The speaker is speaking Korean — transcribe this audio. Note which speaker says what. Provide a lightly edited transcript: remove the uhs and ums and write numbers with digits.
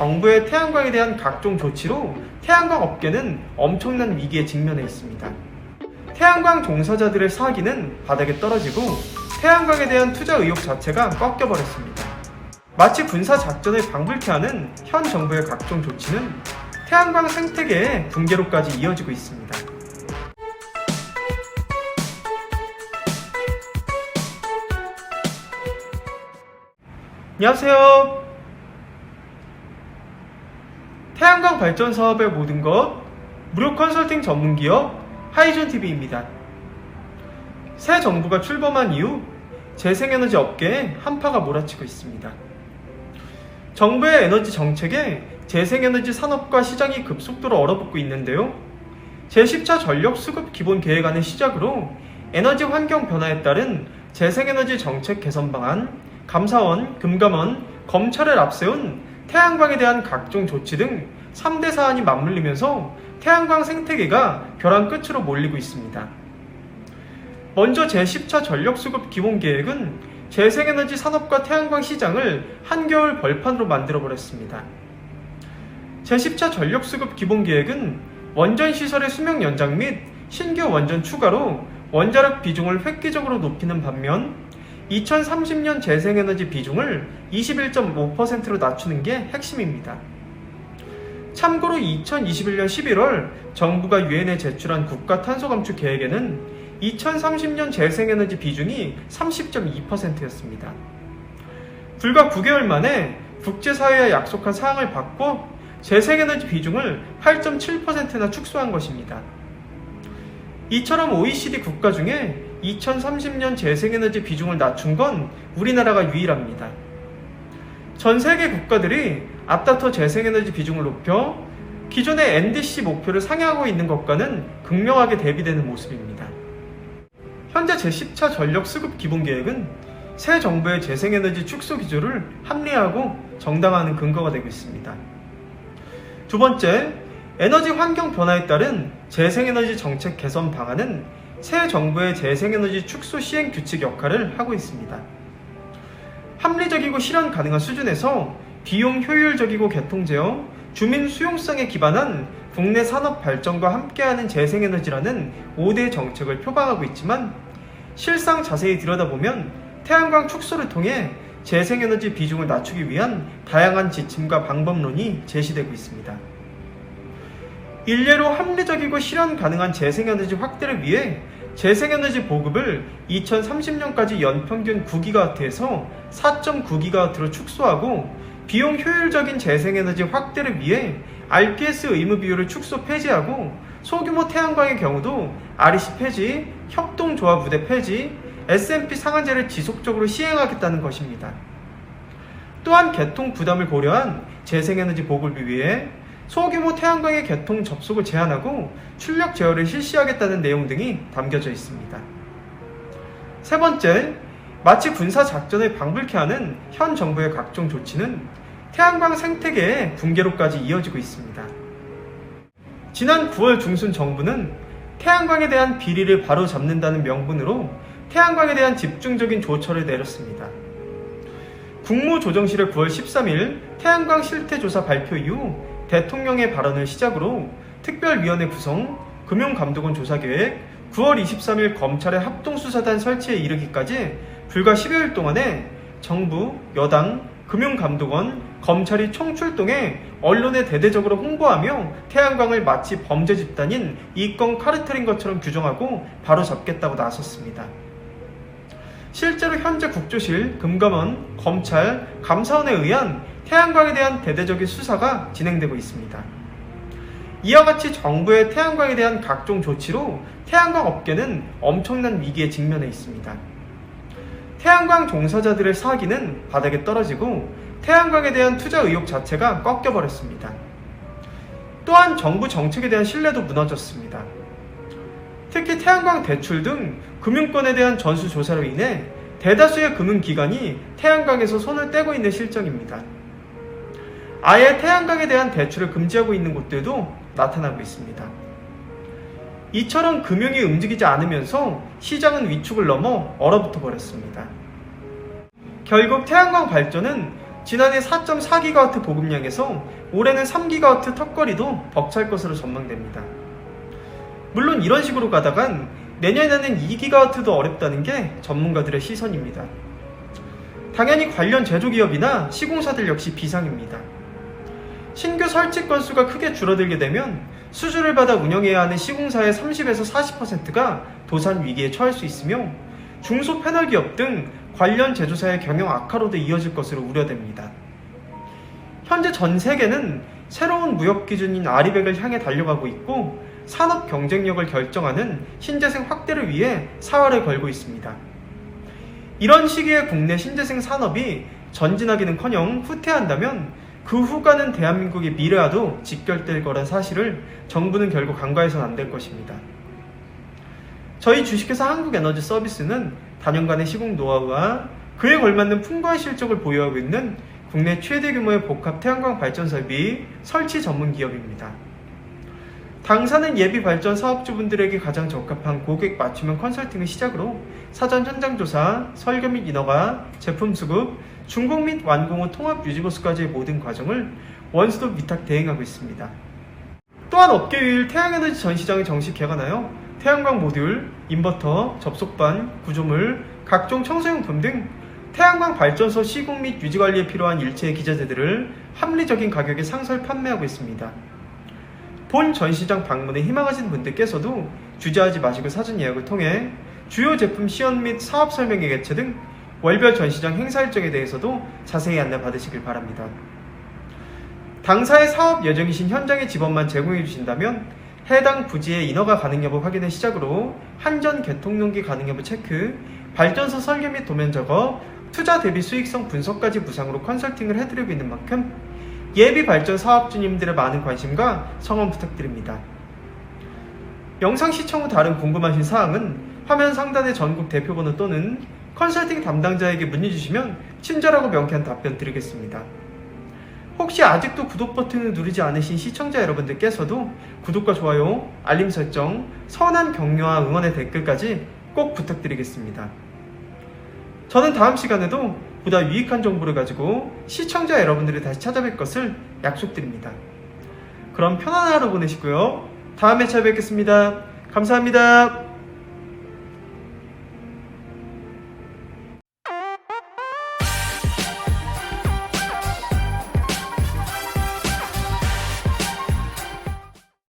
Speaker 1: 정부의 태양광에 대한 각종 조치로 태양광 업계는 엄청난 위기에 직면해 있습니다. 태양광 종사자들의 사기는 바닥에 떨어지고 태양광에 대한 투자 의욕 자체가 꺾여버렸습니다. 마치 군사 작전을 방불케 하는 현 정부의 각종 조치는 태양광 생태계의 붕괴로까지 이어지고 있습니다. 안녕하세요. 태양광 발전 사업의 모든 것 무료 컨설팅 전문기업 하이존TV입니다. 새 정부가 출범한 이후 재생에너지 업계에 한파가 몰아치고 있습니다. 정부의 에너지 정책에 재생에너지 산업과 시장이 급속도로 얼어붙고 있는데요. 제10차 전력수급 기본계획안의 시작으로 에너지 환경 변화에 따른 재생에너지 정책 개선 방안, 감사원, 금감원, 검찰을 앞세운 태양광에 대한 각종 조치 등 3대 사안이 맞물리면서 태양광 생태계가 벼랑 끝으로 몰리고 있습니다. 먼저 제10차 전력수급 기본계획은 재생에너지 산업과 태양광 시장을 한겨울 벌판으로 만들어버렸습니다. 제10차 전력수급 기본계획은 원전시설의 수명 연장 및 신규 원전 추가로 원자력 비중을 획기적으로 높이는 반면 2030년 재생에너지 비중을 21.5%로 낮추는 게 핵심입니다. 참고로 2021년 11월 정부가 유엔에 제출한 국가탄소감축 계획에는 2030년 재생에너지 비중이 30.2%였습니다. 불과 9개월 만에 국제사회에 약속한 사항을 바꿔 재생에너지 비중을 8.7%나 축소한 것입니다. 이처럼 OECD 국가 중에 2030년 재생에너지 비중을 낮춘 건 우리나라가 유일합니다. 전 세계 국가들이 앞다퉈 재생에너지 비중을 높여 기존의 NDC 목표를 상회하고 있는 것과는 극명하게 대비되는 모습입니다. 현재 제10차 전력수급 기본계획은 새 정부의 재생에너지 축소 기조를 합리화하고 정당화하는 근거가 되고 있습니다. 두 번째, 에너지 환경 변화에 따른 재생에너지 정책 개선 방안은 새 정부의 재생에너지 축소 시행 규칙 역할을 하고 있습니다. 합리적이고 실현 가능한 수준에서 비용 효율적이고 개통 제어, 주민 수용성에 기반한 국내 산업 발전과 함께하는 재생에너지라는 5대 정책을 표방하고 있지만 실상 자세히 들여다보면 태양광 축소를 통해 재생에너지 비중을 낮추기 위한 다양한 지침과 방법론이 제시되고 있습니다. 일례로 합리적이고 실현 가능한 재생에너지 확대를 위해 재생에너지 보급을 2030년까지 연평균 9GW에서 4.9GW로 축소하고 비용 효율적인 재생에너지 확대를 위해 RPS 의무 비율을 축소 폐지하고 소규모 태양광의 경우도 REC 폐지, 협동조합 우대 폐지, SMP 상한제를 지속적으로 시행하겠다는 것입니다. 또한 개통 부담을 고려한 재생에너지 보급을 위해 소규모 태양광의 개통 접속을 제한하고 출력 제어를 실시하겠다는 내용 등이 담겨져 있습니다. 세 번째, 마치 군사 작전을 방불케 하는 현 정부의 각종 조치는 태양광 생태계의 붕괴로까지 이어지고 있습니다. 지난 9월 중순 정부는 태양광에 대한 비리를 바로잡는다는 명분으로 태양광에 대한 집중적인 조처를 내렸습니다. 국무조정실의 9월 13일 태양광 실태조사 발표 이후 대통령의 발언을 시작으로 특별위원회 구성, 금융감독원 조사계획, 9월 23일 검찰의 합동수사단 설치에 이르기까지 불과 10여일 동안에 정부, 여당, 금융감독원, 검찰이 총출동해 언론에 대대적으로 홍보하며 태양광을 마치 범죄 집단인 이권 카르텔인 것처럼 규정하고 바로잡겠다고 나섰습니다. 실제로 현재 국조실, 금감원, 검찰, 감사원에 의한 태양광에 대한 대대적인 수사가 진행되고 있습니다. 이와 같이 정부의 태양광에 대한 각종 조치로 태양광 업계는 엄청난 위기에 직면해 있습니다. 태양광 종사자들의 사기는 바닥에 떨어지고 태양광에 대한 투자 의욕 자체가 꺾여버렸습니다. 또한 정부 정책에 대한 신뢰도 무너졌습니다. 특히 태양광 대출 등 금융권에 대한 전수조사로 인해 대다수의 금융기관이 태양광에서 손을 떼고 있는 실정입니다. 아예 태양광에 대한 대출을 금지하고 있는 곳들도 나타나고 있습니다. 이처럼 금융이 움직이지 않으면서 시장은 위축을 넘어 얼어붙어 버렸습니다. 결국 태양광 발전은 지난해 4.4GW 보급량에서 올해는 3GW 턱걸이도 벅찰 것으로 전망됩니다. 물론 이런 식으로 가다간 내년에는 2GW도 어렵다는 게 전문가들의 시선입니다. 당연히 관련 제조기업이나 시공사들 역시 비상입니다. 신규 설치 건수가 크게 줄어들게 되면 수주를 받아 운영해야 하는 시공사의 30에서 40%가 도산 위기에 처할 수 있으며 중소 패널 기업 등 관련 제조사의 경영 악화로도 이어질 것으로 우려됩니다. 현재 전 세계는 새로운 무역 기준인 아리백을 향해 달려가고 있고 산업 경쟁력을 결정하는 신재생 확대를 위해 사활을 걸고 있습니다. 이런 시기에 국내 신재생 산업이 전진하기는커녕 후퇴한다면 그 후가는 대한민국의 미래와도 직결될 거란 사실을 정부는 결국 간과해서는 안 될 것입니다. 저희 주식회사 한국에너지서비스는 단연간의 시공 노하우와 그에 걸맞는 풍부한 실적을 보유하고 있는 국내 최대 규모의 복합 태양광 발전 설비 설치 전문 기업입니다. 당사는 예비 발전 사업주분들에게 가장 적합한 고객 맞춤형 컨설팅을 시작으로 사전 현장 조사, 설계 및 인허가, 제품 수급, 준공 및 완공 후 통합 유지 보수까지의 모든 과정을 원스톱 위탁 대행하고 있습니다. 또한 업계 유일 태양에너지 전시장이 정식 개관하여 태양광 모듈, 인버터, 접속반, 구조물, 각종 청소용품 등 태양광 발전소 시공 및 유지관리에 필요한 일체의 기자재들을 합리적인 가격에 상설 판매하고 있습니다. 본 전시장 방문에 희망하시는 분들께서도 주저하지 마시고 사전 예약을 통해 주요 제품 시연 및 사업 설명회 개최 등 월별 전시장 행사 일정에 대해서도 자세히 안내 받으시길 바랍니다. 당사의 사업 예정이신 현장의 지번만 제공해 주신다면 해당 부지의 인허가 가능 여부 확인을 시작으로 한전 개통용기 가능 여부 체크, 발전소 설계 및 도면 작업, 투자 대비 수익성 분석까지 무상으로 컨설팅을 해드리고 있는 만큼 예비 발전 사업주님들의 많은 관심과 성원 부탁드립니다. 영상 시청 후 다른 궁금하신 사항은 화면 상단의 전국 대표번호 또는 컨설팅 담당자에게 문의 주시면 친절하고 명쾌한 답변 드리겠습니다. 혹시 아직도 구독 버튼을 누르지 않으신 시청자 여러분들께서도 구독과 좋아요, 알림 설정, 선한 격려와 응원의 댓글까지 꼭 부탁드리겠습니다. 저는 다음 시간에도 보다 유익한 정보를 가지고 시청자 여러분들이 다시 찾아뵐 것을 약속드립니다. 그럼 편안한 하루 보내시고요. 다음에 찾아뵙겠습니다. 감사합니다.